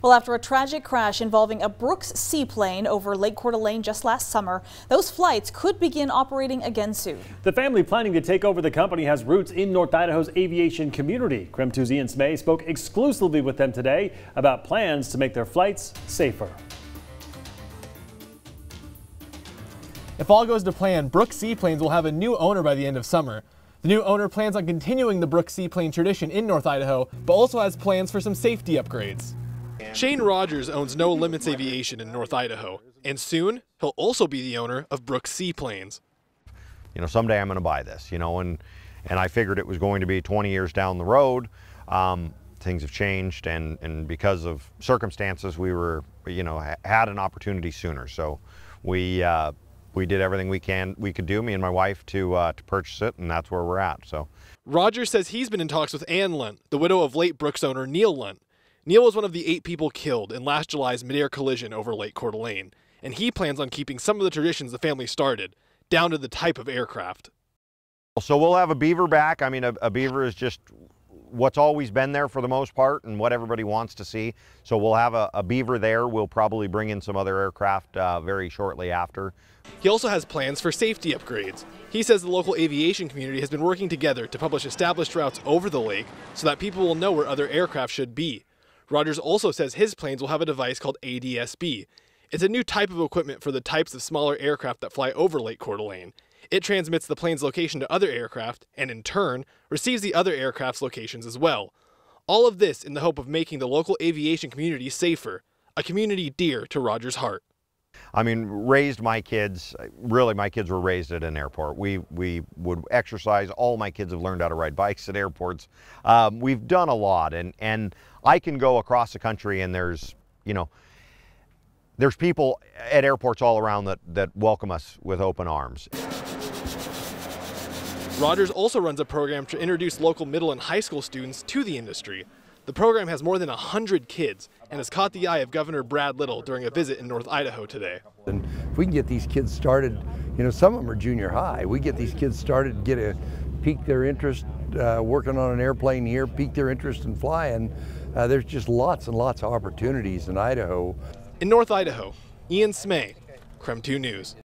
Well, after a tragic crash involving a Brooks Seaplane over Lake Coeur d'Alene just last summer, those flights could begin operating again soon. The family planning to take over the company has roots in North Idaho's aviation community. KREM 2's Ian Smay spoke exclusively with them today about plans to make their flights safer. If all goes to plan, Brooks Seaplanes will have a new owner by the end of summer. The new owner plans on continuing the Brooks Seaplane tradition in North Idaho, but also has plans for some safety upgrades. Shane Rogers owns No Limits Aviation in North Idaho, and soon he'll also be the owner of Brooks Seaplanes. You know, someday I'm going to buy this, you know, and I figured it was going to be 20 years down the road. Things have changed, and because of circumstances, we were, you know, had an opportunity sooner. So we did everything we could do, me and my wife, to purchase it, and that's where we're at. So Rogers says he's been in talks with Ann Lunt, the widow of late Brooks owner Neil Lunt. Neil was one of the 8 people killed in last July's mid-air collision over Lake Coeur d'Alene, and he plans on keeping some of the traditions the family started, down to the type of aircraft. So we'll have a beaver back. I mean, a beaver is just what's always been there for the most part and what everybody wants to see. So we'll have a beaver there. We'll probably bring in some other aircraft very shortly after. He also has plans for safety upgrades. He says the local aviation community has been working together to publish established routes over the lake so that people will know where other aircraft should be. Rogers also says his planes will have a device called ADS-B. It's a new type of equipment for the types of smaller aircraft that fly over Lake Coeur d'Alene. It transmits the plane's location to other aircraft and, in turn, receives the other aircraft's locations as well. All of this in the hope of making the local aviation community safer, a community dear to Rogers' heart. I mean, raised my kids, really my kids were raised at an airport. We would exercise. All my kids have learned how to ride bikes at airports. We've done a lot, and I can go across the country and there's people at airports all around that welcome us with open arms. Rogers also runs a program to introduce local middle and high school students to the industry. The program has more than 100 kids and has caught the eye of Governor Brad Little during a visit in North Idaho today. And if we can get these kids started, you know, some of them are junior high. We get these kids started, pique their interest working on an airplane here, pique their interest in flying. There's just lots and lots of opportunities in Idaho. In North Idaho, Ian Smay, KREM 2 News.